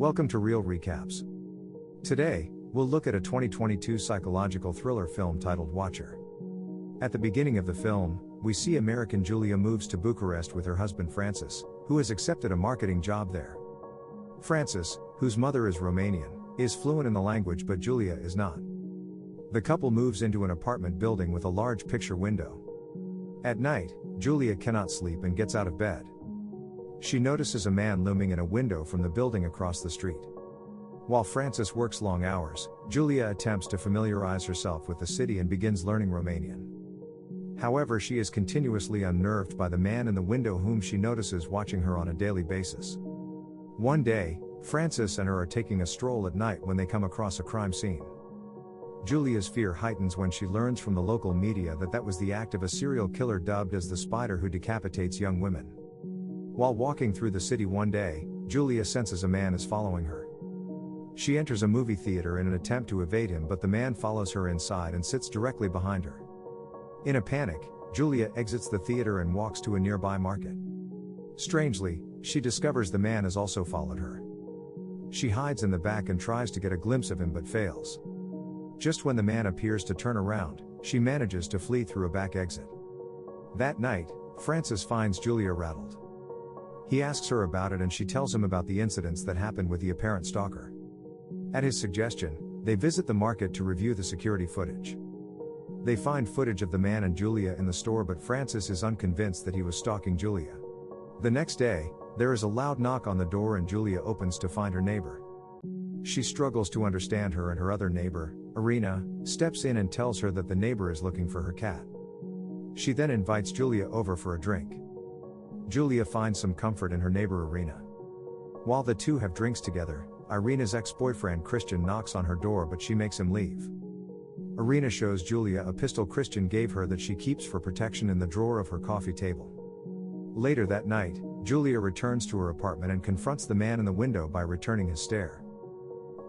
Welcome to Real Recaps. Today, we'll look at a 2022 psychological thriller film titled Watcher. At the beginning of the film, we see American Julia moves to Bucharest with her husband Francis, who has accepted a marketing job there. Francis, whose mother is Romanian, is fluent in the language but Julia is not. The couple moves into an apartment building with a large picture window. At night, Julia cannot sleep and gets out of bed. She notices a man looming in a window from the building across the street. While Francis works long hours, Julia attempts to familiarize herself with the city and begins learning Romanian. However, she is continuously unnerved by the man in the window whom she notices watching her on a daily basis. One day, Francis and her are taking a stroll at night when they come across a crime scene. Julia's fear heightens when she learns from the local media that was the act of a serial killer dubbed as the Spider who decapitates young women. While walking through the city one day, Julia senses a man is following her. She enters a movie theater in an attempt to evade him, but the man follows her inside and sits directly behind her. In a panic, Julia exits the theater and walks to a nearby market. Strangely, she discovers the man has also followed her. She hides in the back and tries to get a glimpse of him but fails. Just when the man appears to turn around, she manages to flee through a back exit. That night, Francis finds Julia rattled. He asks her about it and she tells him about the incidents that happened with the apparent stalker. At his suggestion, they visit the market to review the security footage. They find footage of the man and Julia in the store, but Francis is unconvinced that he was stalking Julia. The next day, there is a loud knock on the door and Julia opens to find her neighbor. She struggles to understand her, and her other neighbor, Irina, steps in and tells her that the neighbor is looking for her cat. She then invites Julia over for a drink. Julia finds some comfort in her neighbor Irina. While the two have drinks together, Irina's ex-boyfriend Christian knocks on her door, but she makes him leave. Irina shows Julia a pistol Christian gave her that she keeps for protection in the drawer of her coffee table. Later that night, Julia returns to her apartment and confronts the man in the window by returning his stare.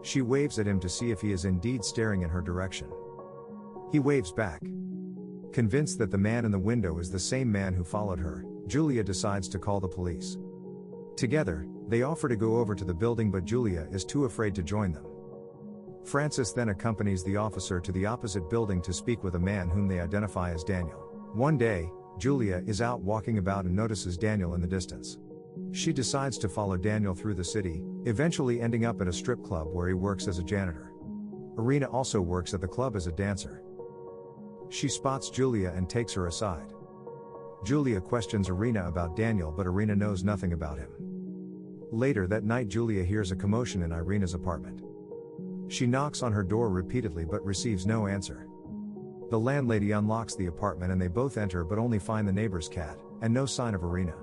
She waves at him to see if he is indeed staring in her direction. He waves back. Convinced that the man in the window is the same man who followed her, Julia decides to call the police. Together, they offer to go over to the building, but Julia is too afraid to join them. Francis then accompanies the officer to the opposite building to speak with a man whom they identify as Daniel. One day, Julia is out walking about and notices Daniel in the distance. She decides to follow Daniel through the city, eventually ending up at a strip club where he works as a janitor. Irina also works at the club as a dancer. She spots Julia and takes her aside. Julia questions Irina about Daniel, but Irina knows nothing about him. Later that night, Julia hears a commotion in Irina's apartment. She knocks on her door repeatedly but receives no answer. The landlady unlocks the apartment and they both enter, but only find the neighbor's cat, and no sign of Irina.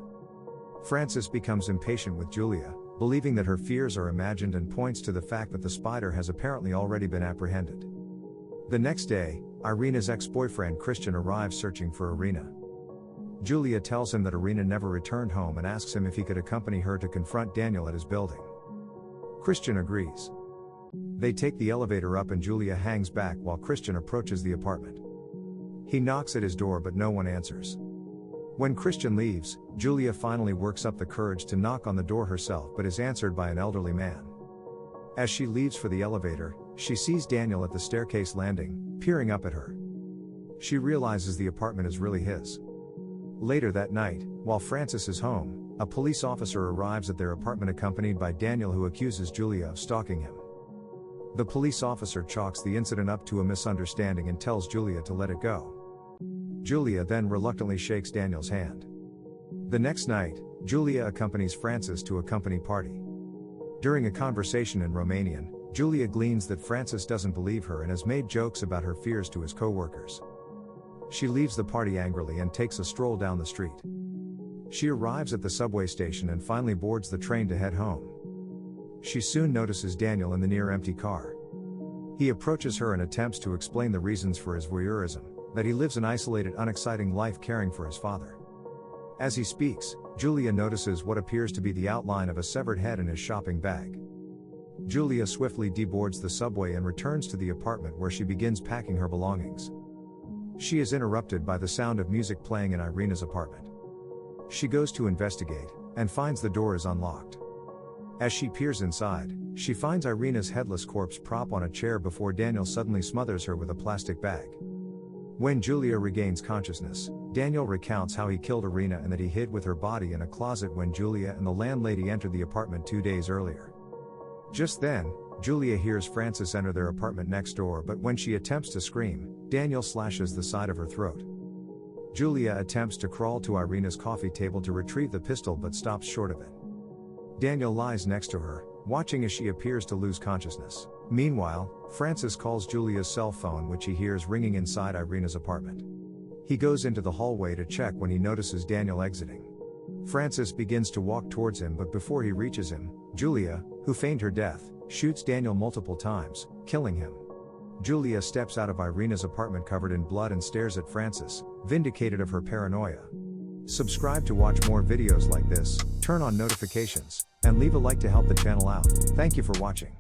Francis becomes impatient with Julia, believing that her fears are imagined, and points to the fact that the spider has apparently already been apprehended. The next day, Irina's ex-boyfriend Christian arrives searching for Irina. Julia tells him that Irina never returned home and asks him if he could accompany her to confront Daniel at his building. Christian agrees. They take the elevator up and Julia hangs back while Christian approaches the apartment. He knocks at his door but no one answers. When Christian leaves, Julia finally works up the courage to knock on the door herself but is answered by an elderly man. As she leaves for the elevator, she sees Daniel at the staircase landing, peering up at her. She realizes the apartment is really his. Later that night, while Francis is home, a police officer arrives at their apartment accompanied by Daniel, who accuses Julia of stalking him. The police officer chalks the incident up to a misunderstanding and tells Julia to let it go. Julia then reluctantly shakes Daniel's hand. The next night, Julia accompanies Francis to a company party. During a conversation in Romanian, Julia gleans that Francis doesn't believe her and has made jokes about her fears to his co-workers. She leaves the party angrily and takes a stroll down the street. She arrives at the subway station and finally boards the train to head home. She soon notices Daniel in the near-empty car. He approaches her and attempts to explain the reasons for his voyeurism, that he lives an isolated, unexciting life caring for his father. As he speaks, Julia notices what appears to be the outline of a severed head in his shopping bag. Julia swiftly deboards the subway and returns to the apartment where she begins packing her belongings. She is interrupted by the sound of music playing in Irina's apartment. She goes to investigate, and finds the door is unlocked. As she peers inside, she finds Irina's headless corpse prop on a chair before Daniel suddenly smothers her with a plastic bag. When Julia regains consciousness, Daniel recounts how he killed Irina and that he hid with her body in a closet when Julia and the landlady entered the apartment 2 days earlier. Just then, Julia hears Francis enter their apartment next door, but when she attempts to scream, Daniel slashes the side of her throat. Julia attempts to crawl to Irina's coffee table to retrieve the pistol but stops short of it. Daniel lies next to her, watching as she appears to lose consciousness. Meanwhile, Francis calls Julia's cell phone, which he hears ringing inside Irina's apartment. He goes into the hallway to check when he notices Daniel exiting. Francis begins to walk towards him, but before he reaches him, Julia, who feigned her death, shoots Daniel multiple times, killing him. Julia steps out of Irina's apartment covered in blood and stares at Francis, vindicated of her paranoia. Subscribe to watch more videos like this, turn on notifications, and leave a like to help the channel out. Thank you for watching.